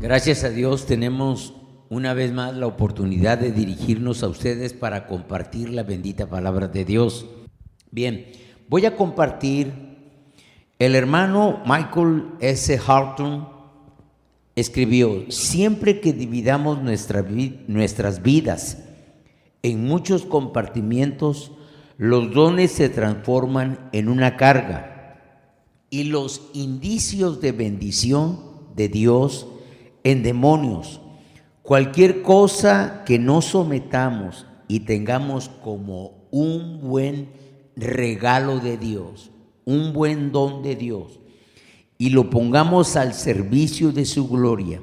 Gracias a Dios tenemos una vez más la oportunidad de dirigirnos a ustedes para compartir la bendita palabra de Dios. Bien, voy a compartir. El hermano Michael S. Horton escribió: siempre que dividamos nuestras vidas en muchos compartimientos, los dones se transforman en una carga y los indicios de bendición de Dios en demonios. Cualquier cosa que no sometamos y tengamos como un buen regalo de Dios, un buen don de Dios, y lo pongamos al servicio de su gloria,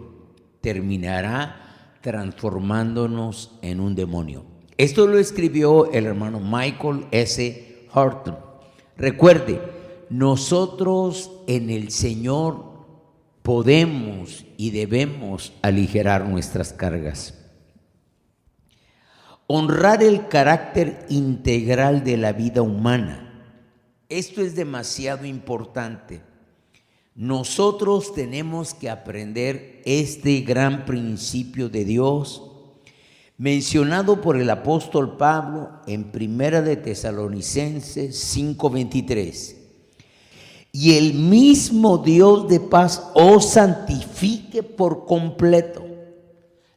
terminará transformándonos en un demonio. Esto lo escribió el hermano Michael S. Horton. Recuerde, nosotros en el Señor podemos y debemos aligerar nuestras cargas. Honrar el carácter integral de la vida humana. Esto es demasiado importante. Nosotros tenemos que aprender este gran principio de Dios, mencionado por el apóstol Pablo en 1 de Tesalonicenses 5:23. Y el mismo Dios de paz os santifique por completo.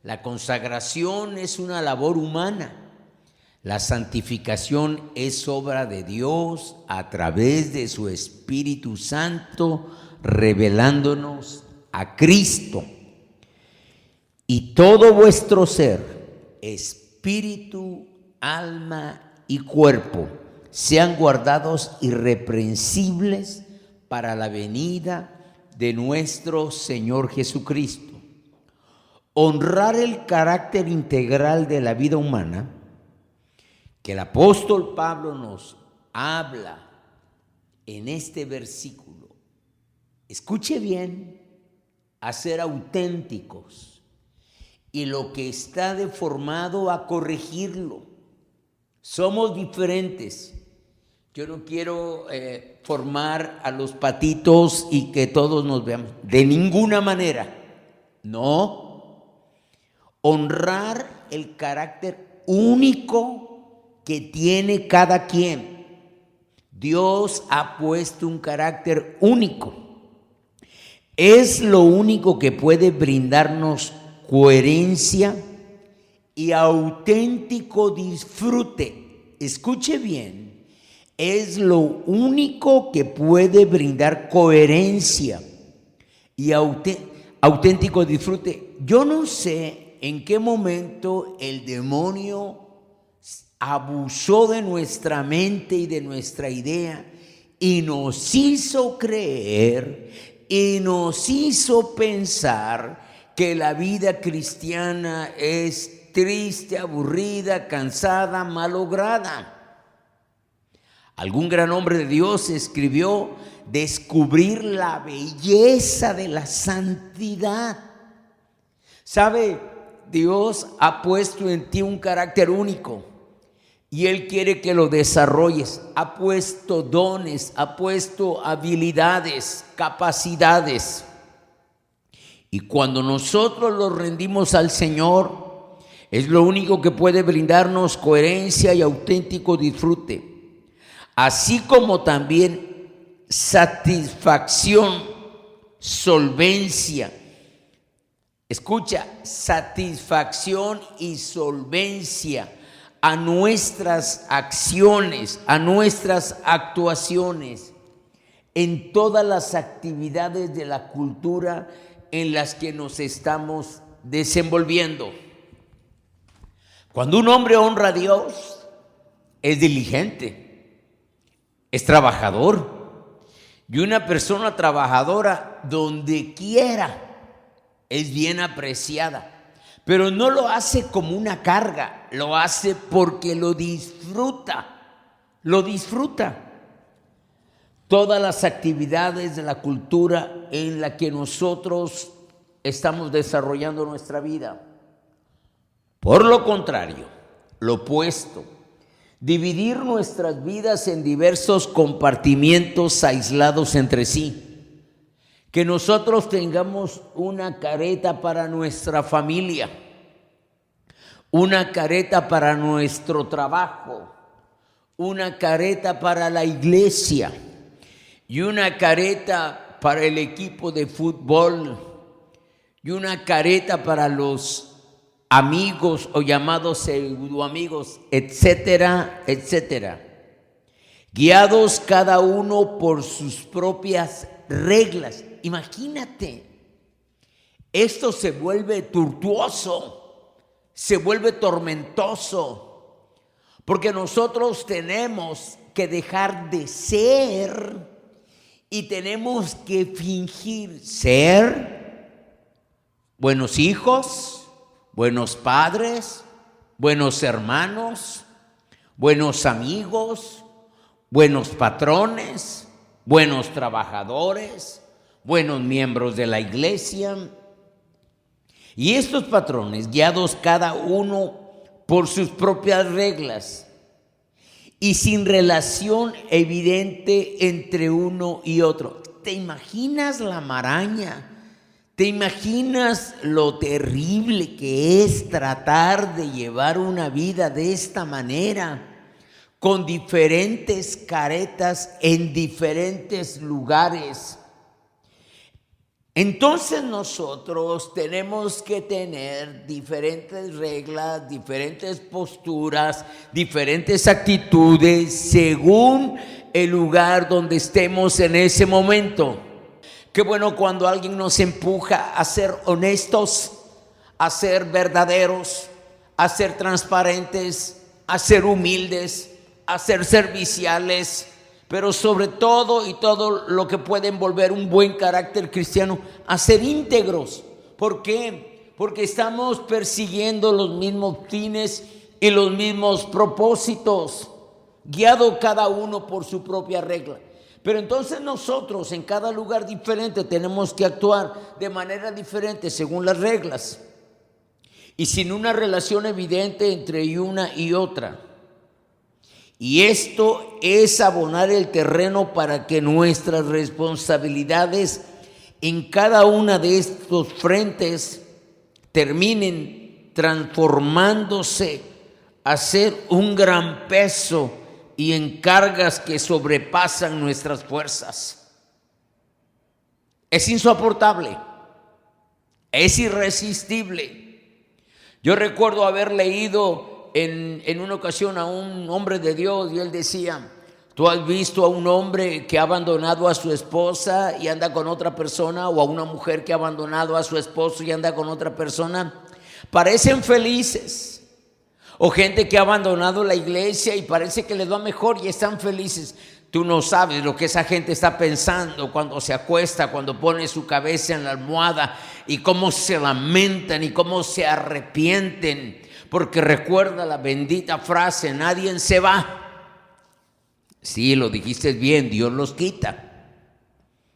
La consagración es una labor humana. La santificación es obra de Dios a través de su Espíritu Santo, revelándonos a Cristo. Y todo vuestro ser, espíritu, alma y cuerpo, sean guardados irreprensibles para la venida de nuestro Señor Jesucristo. Honrar el carácter integral de la vida humana, que el apóstol Pablo nos habla en este versículo. Escuche bien, a ser auténticos, y lo que está deformado a corregirlo. Somos diferentes. Yo no quiero formar a los patitos y que todos nos veamos. De ninguna manera. No. Honrar el carácter único que tiene cada quien. Dios ha puesto un carácter único. Es lo único que puede brindarnos coherencia y auténtico disfrute. Escuche bien. Es lo único que puede brindar coherencia y auténtico disfrute. Yo no sé en qué momento el demonio abusó de nuestra mente y de nuestra idea y nos hizo creer y nos hizo pensar que la vida cristiana es triste, aburrida, cansada, malograda. Algún gran hombre de Dios escribió: descubrir la belleza de la santidad. ¿Sabe? Dios ha puesto en ti un carácter único y Él quiere que lo desarrolles. Ha puesto dones, ha puesto habilidades, capacidades. Y cuando nosotros los rendimos al Señor, es lo único que puede brindarnos coherencia y auténtico disfrute. Así como también satisfacción, solvencia. Escucha, satisfacción y solvencia a nuestras acciones, a nuestras actuaciones, en todas las actividades de la cultura en las que nos estamos desenvolviendo. Cuando un hombre honra a Dios, es diligente. Es trabajador. Y una persona trabajadora, donde quiera, es bien apreciada. Pero no lo hace como una carga, lo hace porque lo disfruta. Lo disfruta. Todas las actividades de la cultura en la que nosotros estamos desarrollando nuestra vida. Por lo contrario, lo opuesto, dividir nuestras vidas en diversos compartimientos aislados entre sí, que nosotros tengamos una careta para nuestra familia, una careta para nuestro trabajo, una careta para la iglesia y una careta para el equipo de fútbol y una careta para los amigos o llamados pseudoamigos, etcétera, etcétera. Guiados cada uno por sus propias reglas. Imagínate, esto se vuelve tortuoso, se vuelve tormentoso, porque nosotros tenemos que dejar de ser y tenemos que fingir ser buenos hijos, buenos padres, buenos hermanos, buenos amigos, buenos patrones, buenos trabajadores, buenos miembros de la iglesia. Y estos patrones, guiados cada uno por sus propias reglas y sin relación evidente entre uno y otro. ¿Te imaginas la maraña? ¿Te imaginas lo terrible que es tratar de llevar una vida de esta manera? Con diferentes caretas en diferentes lugares. Entonces nosotros tenemos que tener diferentes reglas, diferentes posturas, diferentes actitudes según el lugar donde estemos en ese momento. Qué bueno cuando alguien nos empuja a ser honestos, a ser verdaderos, a ser transparentes, a ser humildes, a ser serviciales, pero sobre todo y todo lo que puede envolver un buen carácter cristiano, a ser íntegros. ¿Por qué? Porque estamos persiguiendo los mismos fines y los mismos propósitos, guiado cada uno por su propia regla. Pero entonces nosotros en cada lugar diferente tenemos que actuar de manera diferente según las reglas y sin una relación evidente entre una y otra. Y esto es abonar el terreno para que nuestras responsabilidades en cada una de estos frentes terminen transformándose a ser un gran peso y en cargas que sobrepasan nuestras fuerzas. Es insoportable, es irresistible. Yo recuerdo haber leído en una ocasión a un hombre de Dios y él decía: ¿tú has visto a un hombre que ha abandonado a su esposa y anda con otra persona, o a una mujer que ha abandonado a su esposo y anda con otra persona? Parecen felices. O gente que ha abandonado la iglesia y parece que les va mejor y están felices. Tú no sabes lo que esa gente está pensando cuando se acuesta, cuando pone su cabeza en la almohada, y cómo se lamentan y cómo se arrepienten. Porque recuerda la bendita frase: nadie se va. Sí, lo dijiste bien, Dios los quita.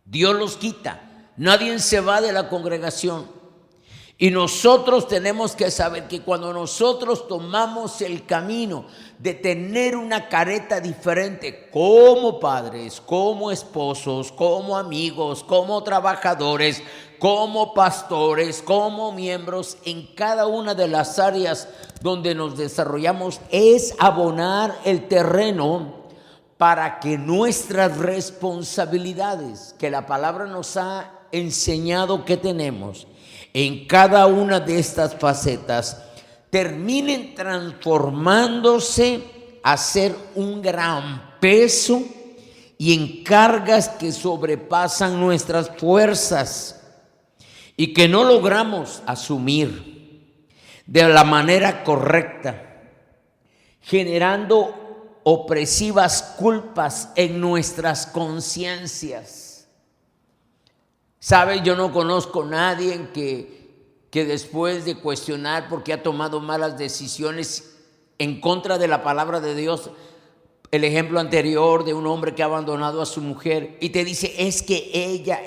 Dios los quita. Nadie se va de la congregación. Y nosotros tenemos que saber que cuando nosotros tomamos el camino de tener una careta diferente como padres, como esposos, como amigos, como trabajadores, como pastores, como miembros en cada una de las áreas donde nos desarrollamos, es abonar el terreno para que nuestras responsabilidades, que la palabra nos ha enseñado que tenemos en cada una de estas facetas, terminen transformándose a ser un gran peso y en cargas que sobrepasan nuestras fuerzas y que no logramos asumir de la manera correcta, generando opresivas culpas en nuestras conciencias. ¿Sabe? Yo no conozco a nadie que después de cuestionar porque ha tomado malas decisiones en contra de la palabra de Dios, el ejemplo anterior de un hombre que ha abandonado a su mujer y te dice: es que ella.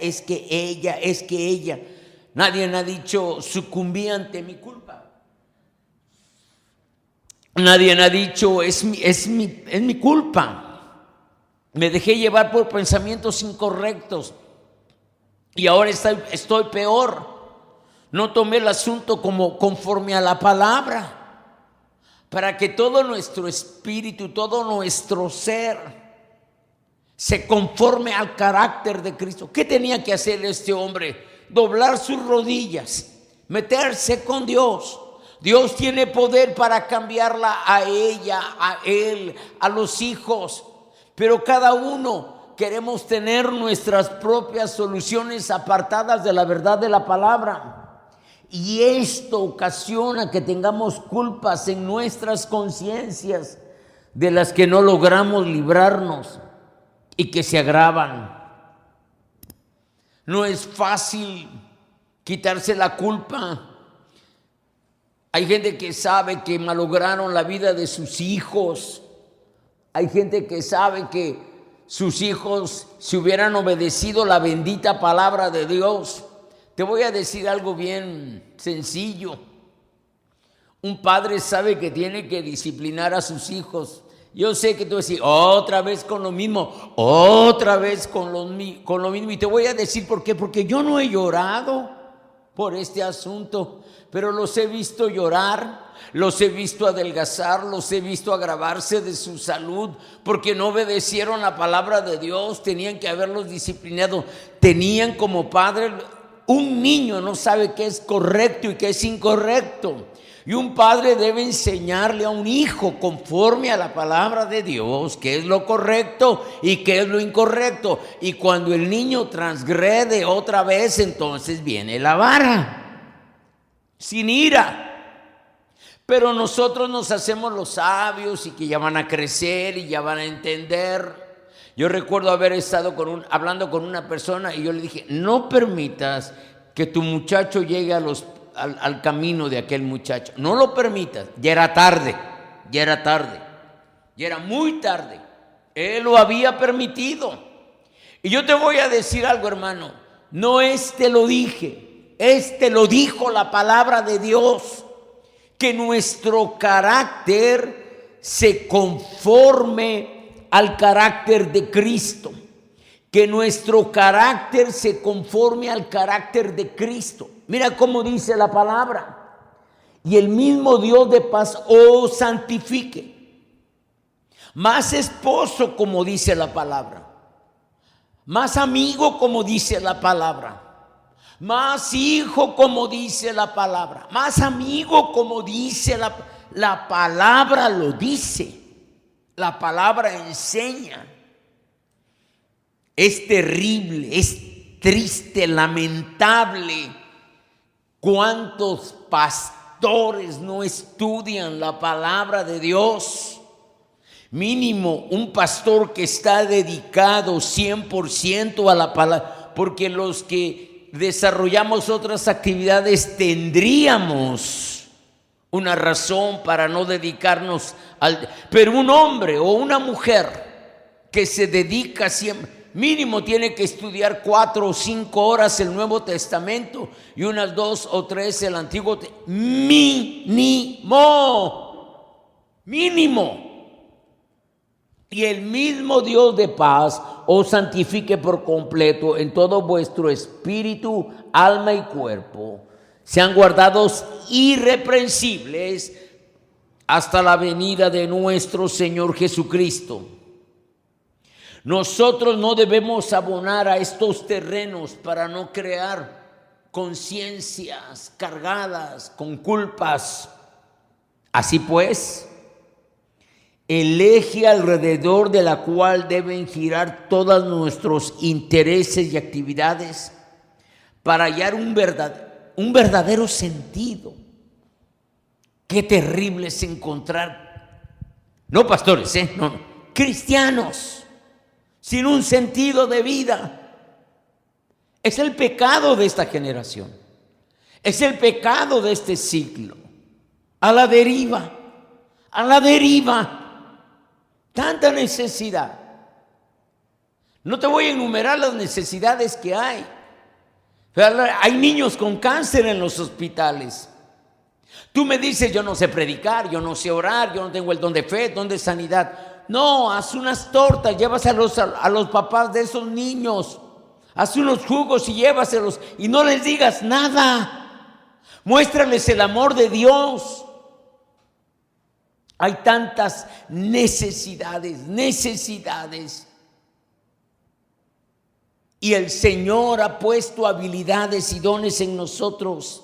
Nadie ha dicho: sucumbí ante mi culpa. Nadie ha dicho: es mi culpa. Me dejé llevar por pensamientos incorrectos. Y ahora estoy peor. No tomé el asunto como conforme a la palabra, para que todo nuestro espíritu, todo nuestro ser se conforme al carácter de Cristo. ¿Qué tenía que hacer este hombre? Doblar sus rodillas, meterse con Dios. Dios tiene poder para cambiarla a ella, a él, a los hijos, pero cada uno queremos tener nuestras propias soluciones apartadas de la verdad de la palabra. Y esto ocasiona que tengamos culpas en nuestras conciencias de las que no logramos librarnos y que se agravan. No es fácil quitarse la culpa. Hay gente que sabe que malograron la vida de sus hijos. Hay gente que sabe que sus hijos, si hubieran obedecido la bendita palabra de Dios. Te voy a decir algo bien sencillo. Un padre sabe que tiene que disciplinar a sus hijos. Yo sé que tú vas a decir, otra vez con lo mismo, otra vez con lo mismo. Y te voy a decir por qué. Porque yo no he llorado por este asunto, pero los he visto llorar, los he visto adelgazar, los he visto agravarse de su salud, porque no obedecieron la palabra de Dios. Tenían que haberlos disciplinado. Tenían como padre. Un niño no sabe qué es correcto y qué es incorrecto. Y un padre debe enseñarle a un hijo conforme a la palabra de Dios qué es lo correcto y qué es lo incorrecto. Y cuando el niño transgrede otra vez, entonces viene la vara, sin ira. Pero nosotros nos hacemos los sabios y que ya van a crecer y ya van a entender. Yo recuerdo haber estado hablando con una persona y yo le dije, no permitas que tu muchacho llegue al camino de aquel muchacho. No lo permitas. Ya era tarde, ya era muy tarde. Él lo había permitido. Y yo te voy a decir algo, hermano. No lo dije, lo dijo la palabra de Dios. Que nuestro carácter se conforme al carácter de Cristo, que nuestro carácter se conforme al carácter de Cristo. Mira cómo dice la palabra: y el mismo Dios de paz os santifique. Más esposo, como dice la palabra, más amigo, como dice la palabra, más hijo, como dice la palabra, más amigo, como dice la palabra, lo dice. La palabra enseña. Es terrible, es triste, lamentable. ¿Cuántos pastores no estudian la palabra de Dios? Mínimo un pastor que está dedicado 100% a la palabra, porque los que desarrollamos otras actividades tendríamos una razón para no dedicarnos pero un hombre o una mujer que se dedica siempre, mínimo tiene que estudiar 4 o 5 horas el Nuevo Testamento y unas 2 o 3 el Antiguo Testamento. Mínimo. Y el mismo Dios de paz os santifique por completo en todo vuestro espíritu, alma y cuerpo. Sean guardados irreprensibles hasta la venida de nuestro Señor Jesucristo. Nosotros no debemos abonar a estos terrenos para no crear conciencias cargadas con culpas. Así pues, el eje alrededor de la cual deben girar todos nuestros intereses y actividades para hallar un verdadero sentido. Qué terrible es encontrar, no pastores, no, cristianos sin un sentido de vida. Es el pecado de esta generación, es el pecado de este siglo. A la deriva, tanta necesidad. No te voy a enumerar las necesidades que hay. Hay niños con cáncer en los hospitales. Tú me dices, yo no sé predicar, yo no sé orar, yo no tengo el don de fe, don de sanidad. No, haz unas tortas, llévaselos a los papás de esos niños Haz unos jugos y llévaselos y no les digas nada. Muéstrales el amor de Dios. Hay tantas necesidades. Y el Señor ha puesto habilidades y dones en nosotros.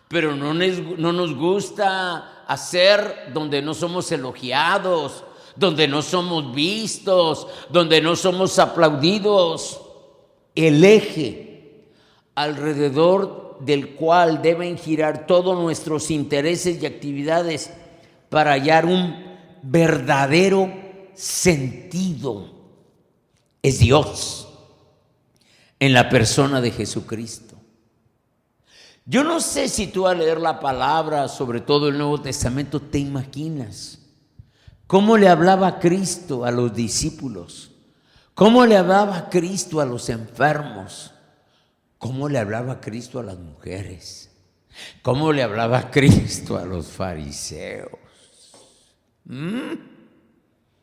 Pero no nos gusta hacer donde no somos elogiados, donde no somos vistos, donde no somos aplaudidos. El eje alrededor del cual deben girar todos nuestros intereses y actividades para hallar un verdadero sentido es Dios en la persona de Jesucristo. Yo no sé si tú al leer la palabra, sobre todo el Nuevo Testamento, te imaginas cómo le hablaba Cristo a los discípulos, cómo le hablaba Cristo a los enfermos, cómo le hablaba Cristo a las mujeres, cómo le hablaba Cristo a los fariseos.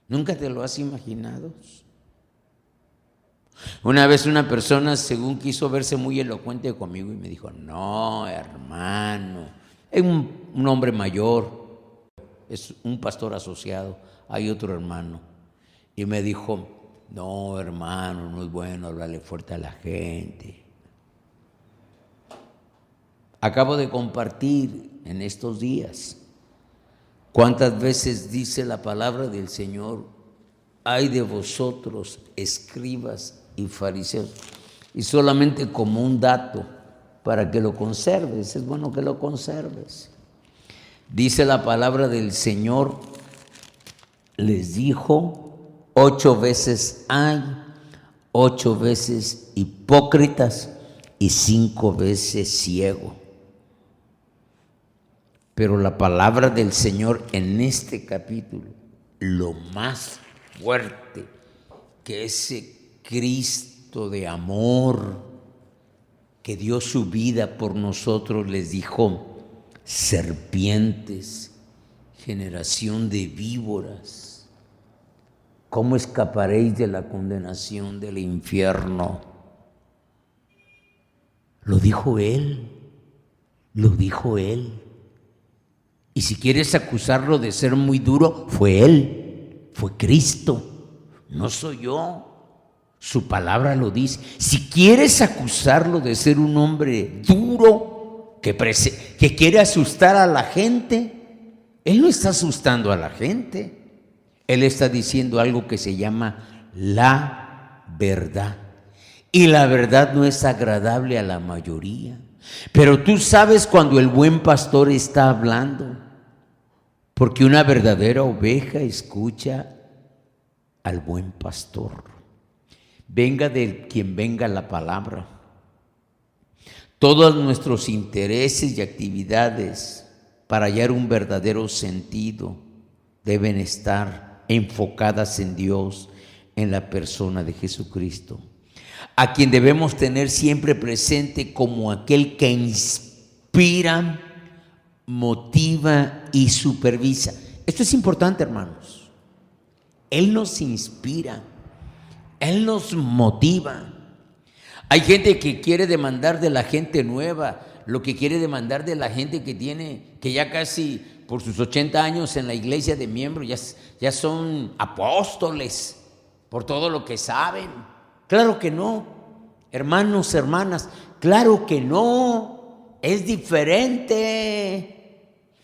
¿Nunca te lo has imaginado? Una vez una persona, según quiso verse muy elocuente conmigo, y me dijo: no, hermano, es un hombre mayor, es un pastor asociado, hay otro hermano, y me dijo: no, hermano, no es bueno hablarle fuerte a la gente. Acabo de compartir en estos días cuántas veces dice la palabra del Señor: ay de vosotros, escribas y fariseos. Y solamente como un dato para que lo conserves, es bueno que lo conserves. Dice la palabra del Señor, les dijo 8 veces ay, 8 veces hipócritas y 5 veces ciego. Pero la palabra del Señor en este capítulo, lo más fuerte que ese Cristo de amor que dio su vida por nosotros, les dijo: serpientes, generación de víboras, ¿cómo escaparéis de la condenación del infierno? Lo dijo Él. Y si quieres acusarlo de ser muy duro, fue Él, fue Cristo, no soy yo. Su palabra lo dice. Si quieres acusarlo de ser un hombre duro, que quiere asustar a la gente, Él no está asustando a la gente. Él está diciendo algo que se llama la verdad. Y la verdad no es agradable a la mayoría. Pero tú sabes cuando el buen pastor está hablando, porque una verdadera oveja escucha al buen pastor. Venga de quien venga la palabra. Todos nuestros intereses y actividades para hallar un verdadero sentido deben estar enfocadas en Dios, en la persona de Jesucristo, a quien debemos tener siempre presente como aquel que inspira, motiva y supervisa. Esto es importante, hermanos. Él nos inspira, Él nos motiva. Hay gente que quiere demandar de la gente nueva lo que quiere demandar de la gente que ya casi por sus 80 años en la iglesia de miembros ya son apóstoles por todo lo que saben. Claro que no, hermanos, hermanas, claro que no, es diferente.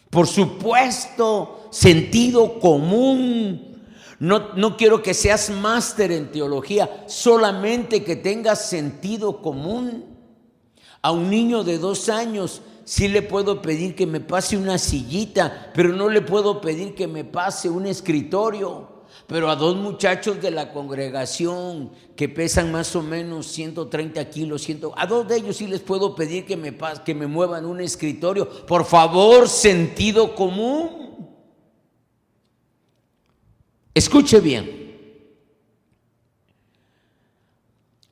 Por supuesto, sentido común. No quiero que seas máster en teología, solamente que tengas sentido común. A un niño de 2 años sí le puedo pedir que me pase una sillita, pero no le puedo pedir que me pase un escritorio. Pero a 2 muchachos de la congregación que pesan más o menos 130 kilos, a 2 de ellos sí les puedo pedir que me muevan un escritorio. Por favor, sentido común. Escuche bien.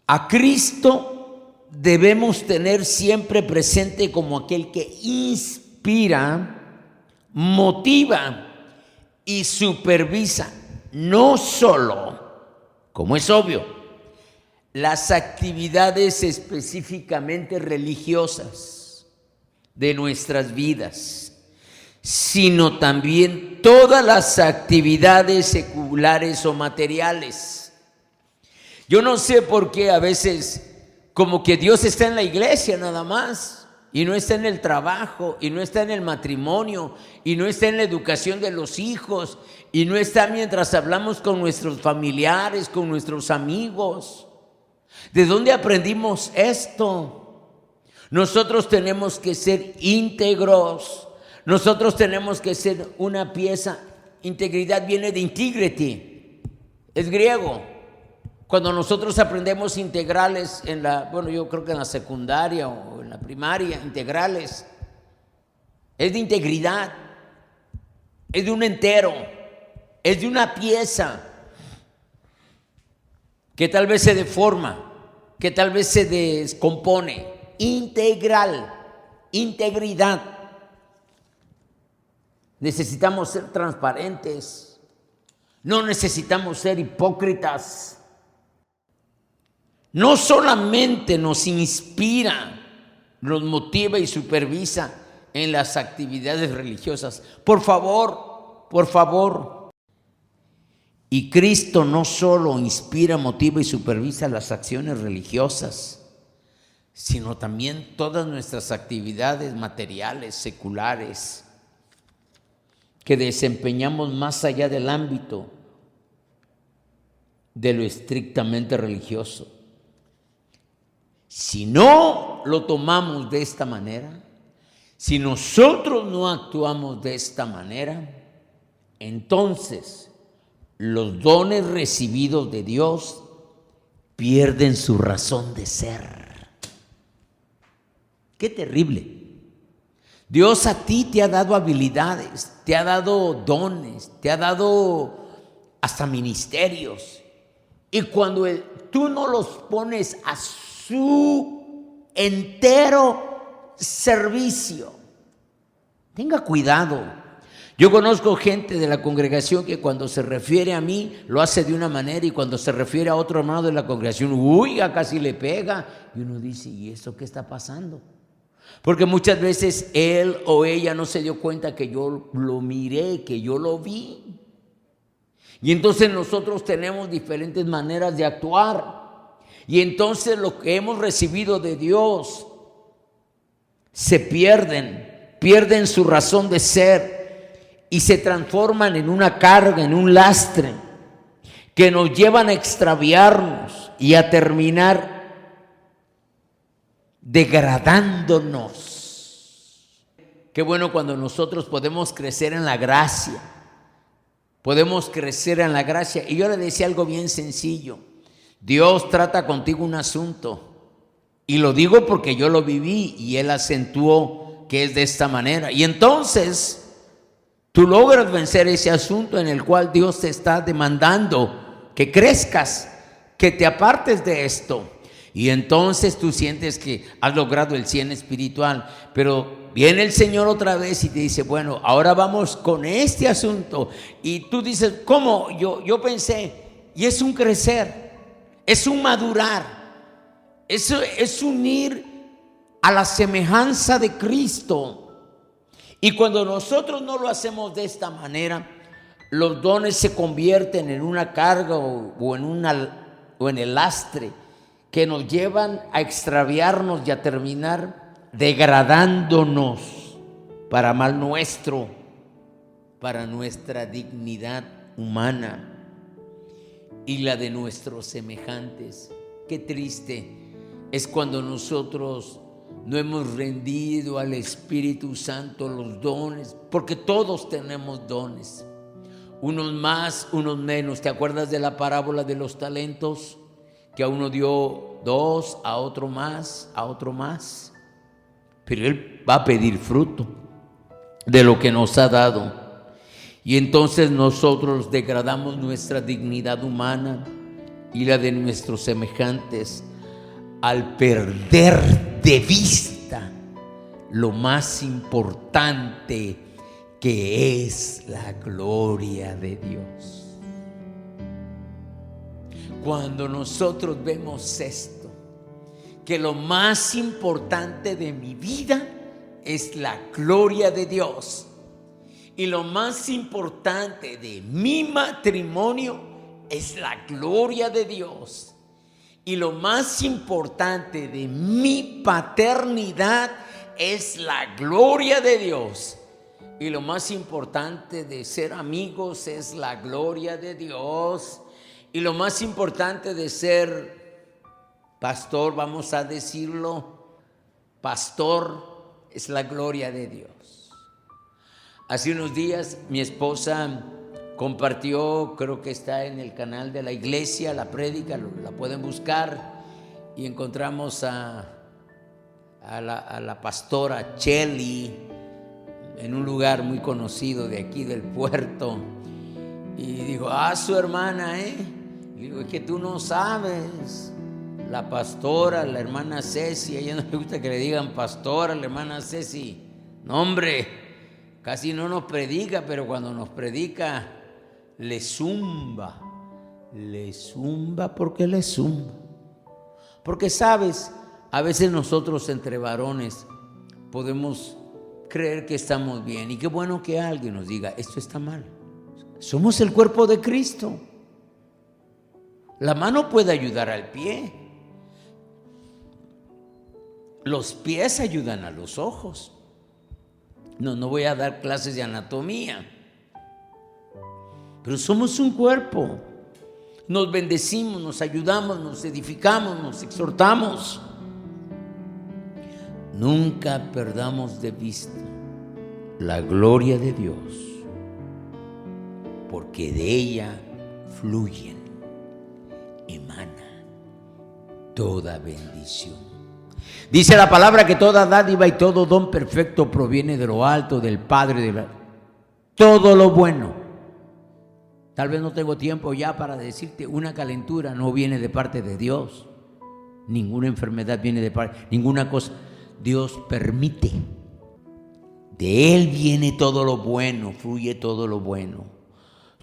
A Cristo debemos tener siempre presente como aquel que inspira, motiva y supervisa, no solo, como es obvio, las actividades específicamente religiosas de nuestras vidas, sino también todas las actividades seculares o materiales. Yo no sé por qué a veces como que Dios está en la iglesia nada más, y no está en el trabajo, y no está en el matrimonio, y no está en la educación de los hijos, y no está mientras hablamos con nuestros familiares, con nuestros amigos. ¿De dónde aprendimos esto? Nosotros tenemos que ser íntegros, nosotros tenemos que ser una pieza. Integridad viene de integrity, es griego. Cuando nosotros aprendemos integrales yo creo que en la secundaria o en la primaria, integrales, es de integridad, es de un entero, es de una pieza que tal vez se deforma, que tal vez se descompone. Integral, integridad. Necesitamos ser transparentes, no necesitamos ser hipócritas. No solamente nos inspira, nos motiva y supervisa en las actividades religiosas. Por favor. Y Cristo no solo inspira, motiva y supervisa las acciones religiosas, sino también todas nuestras actividades materiales, seculares, que desempeñamos más allá del ámbito de lo estrictamente religioso. Si no lo tomamos de esta manera, si nosotros no actuamos de esta manera, entonces los dones recibidos de Dios pierden su razón de ser. ¡Qué terrible! Dios a ti te ha dado habilidades, te ha dado dones, te ha dado hasta ministerios. Y cuando tú no los pones a su entero servicio, tenga cuidado. Yo conozco gente de la congregación que cuando se refiere a mí lo hace de una manera, y cuando se refiere a otro hermano de la congregación, casi le pega. Y uno dice, ¿y eso qué está pasando? Porque muchas veces él o ella no se dio cuenta que yo lo miré, que yo lo vi. Y entonces nosotros tenemos diferentes maneras de actuar. Y entonces lo que hemos recibido de Dios se pierden su razón de ser y se transforman en una carga, en un lastre que nos llevan a extraviarnos y a terminar degradándonos. Qué bueno cuando nosotros podemos crecer en la gracia. Podemos crecer en la gracia. Y yo le decía algo bien sencillo. Dios trata contigo un asunto, y lo digo porque yo lo viví y Él acentuó que es de esta manera, y entonces tú logras vencer ese asunto en el cual Dios te está demandando que crezcas, que te apartes de esto, y entonces tú sientes que has logrado el 100 espiritual, pero viene el Señor otra vez y te dice, bueno, ahora vamos con este asunto, y tú dices, ¿cómo? Yo pensé, y es un crecer, es un madurar, es unir a la semejanza de Cristo. Y cuando nosotros no lo hacemos de esta manera, los dones se convierten en una carga o en el lastre que nos llevan a extraviarnos y a terminar degradándonos para mal nuestro, para nuestra dignidad humana y la de nuestros semejantes. Qué triste es cuando nosotros no hemos rendido al Espíritu Santo los dones, porque todos tenemos dones, unos más, unos menos. ¿Te acuerdas de la parábola de los talentos? Que a uno dio 2, a otro más, pero Él va a pedir fruto de lo que nos ha dado. Y entonces nosotros degradamos nuestra dignidad humana y la de nuestros semejantes al perder de vista lo más importante, que es la gloria de Dios. cuando nosotros vemos esto, que lo más importante de mi vida es la gloria de Dios, y lo más importante de mi matrimonio es la gloria de Dios, y lo más importante de mi paternidad es la gloria de Dios, y lo más importante de ser amigos es la gloria de Dios, y lo más importante de ser pastor, vamos a decirlo, pastor, es la gloria de Dios. Hace unos días mi esposa compartió, creo que está en el canal de la iglesia, la prédica, la pueden buscar, y encontramos a la pastora Chelly en un lugar muy conocido de aquí del puerto, y dijo, su hermana, y digo, es que tú no sabes, la pastora, la hermana Ceci, a ella no le gusta que le digan pastora, la hermana Ceci, no hombre, casi no nos predica, pero cuando nos predica le zumba, porque le zumba, porque sabes, a veces nosotros entre varones podemos creer que estamos bien, y qué bueno que alguien nos diga, esto está mal. Somos el cuerpo de Cristo. La mano puede ayudar al pie, los pies ayudan a los ojos. No voy a dar clases de anatomía, pero somos un cuerpo. Nos bendecimos, nos ayudamos, nos edificamos, nos exhortamos. Nunca perdamos de vista la gloria de Dios, porque de ella fluyen, emana toda bendición. Dice la palabra que toda dádiva y todo don perfecto proviene de lo alto, del Padre, todo lo bueno. Tal vez no tengo tiempo ya para decirte, una calentura no viene de parte de Dios, ninguna enfermedad viene de parte, ninguna cosa. Dios permite, de Él viene todo lo bueno, fluye todo lo bueno.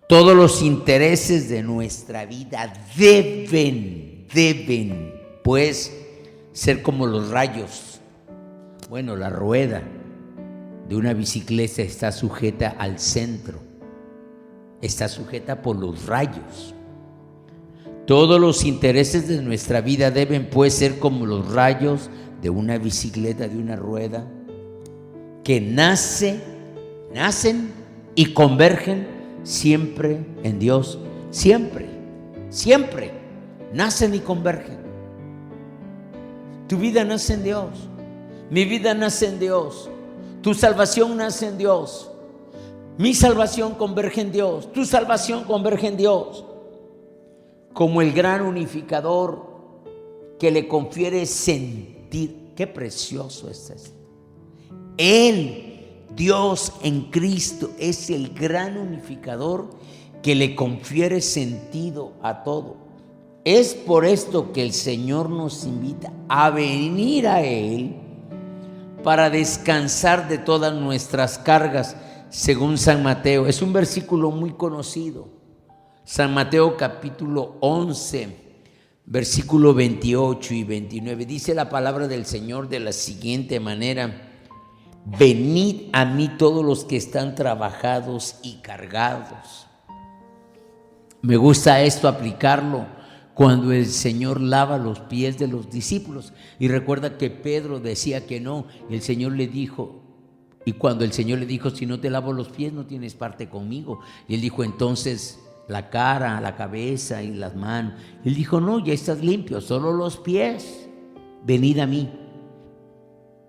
Todos los intereses de nuestra vida deben, pues, ser como los rayos. Bueno, la rueda de una bicicleta está sujeta al centro, está sujeta por los rayos. Todos los intereses de nuestra vida deben, pues, ser como los rayos de una bicicleta, de una rueda, que nacen y convergen siempre en Dios, siempre nacen y convergen. Tu vida nace en Dios, mi vida nace en Dios, tu salvación nace en Dios, mi salvación converge en Dios, tu salvación converge en Dios, como el gran unificador que le confiere sentir. Qué precioso es esto. Él, Dios en Cristo, es el gran unificador que le confiere sentido a todo. Es por esto que el Señor nos invita a venir a Él para descansar de todas nuestras cargas, según San Mateo. Es un versículo muy conocido. San Mateo capítulo 11, versículo 28 y 29. Dice la palabra del Señor de la siguiente manera: venid a mí todos los que están trabajados y cargados. Me gusta esto aplicarlo cuando el Señor lava los pies de los discípulos. Y recuerda que Pedro decía que no, y el Señor le dijo, y cuando el Señor le dijo, si no te lavo los pies no tienes parte conmigo. Y él dijo, entonces la cara, la cabeza y las manos. Él dijo, no, ya estás limpio, solo los pies. Venid a mí.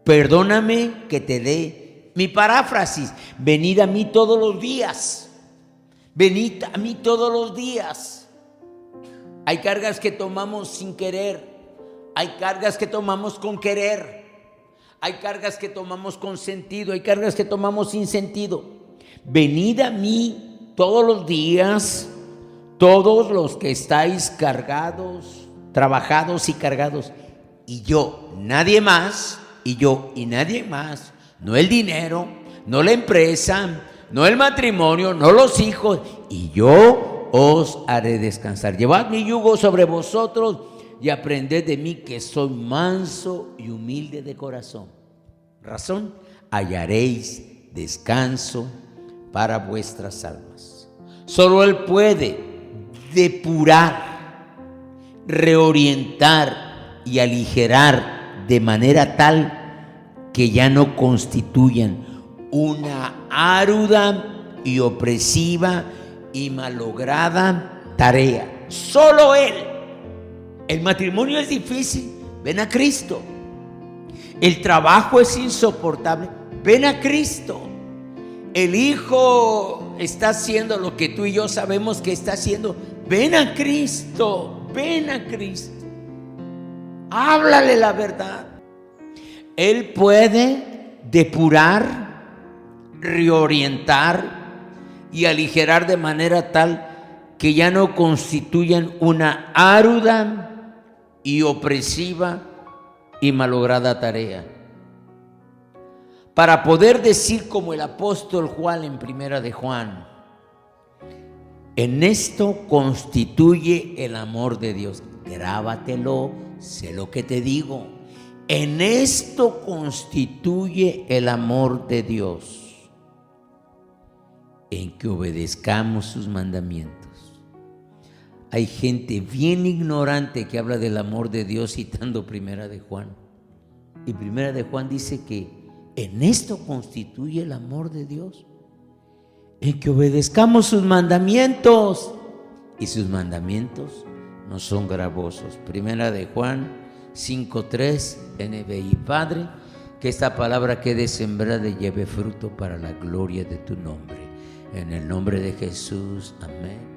Perdóname que te dé mi paráfrasis. Venid a mí todos los días. Venid a mí todos los días. Hay cargas que tomamos sin querer. Hay cargas que tomamos con querer. Hay cargas que tomamos con sentido. Hay cargas que tomamos sin sentido. Venid a mí todos los días, todos los que estáis cargados, trabajados y cargados. Y yo, nadie más. Y yo y nadie más. No el dinero, no la empresa, no el matrimonio, no los hijos. Y yo os haré descansar. Llevad mi yugo sobre vosotros y aprended de mí, que soy manso y humilde de corazón. Razón, hallaréis descanso para vuestras almas. Solo Él puede depurar, reorientar y aligerar de manera tal que ya no constituyan una árida y opresiva y malograda tarea. Solo Él. El matrimonio es difícil, ven a Cristo. El trabajo es insoportable, ven a Cristo. El hijo está haciendo lo que tú y yo sabemos que está haciendo, ven a Cristo, ven a Cristo. Háblale la verdad. Él puede depurar, reorientar y aligerar de manera tal que ya no constituyan una árida y opresiva y malograda tarea. Para poder decir como el apóstol Juan en Primera de Juan, en esto constituye el amor de Dios. Grábatelo, sé lo que te digo. En esto constituye el amor de Dios, en que obedezcamos sus mandamientos. Hay gente bien ignorante que habla del amor de Dios citando Primera de Juan. Y Primera de Juan dice que en esto constituye el amor de Dios, en que obedezcamos sus mandamientos. Y sus mandamientos no son gravosos. Primera de Juan 5:3, NBI. Padre, que esta palabra quede sembrada y lleve fruto para la gloria de tu nombre. En el nombre de Jesús, amén.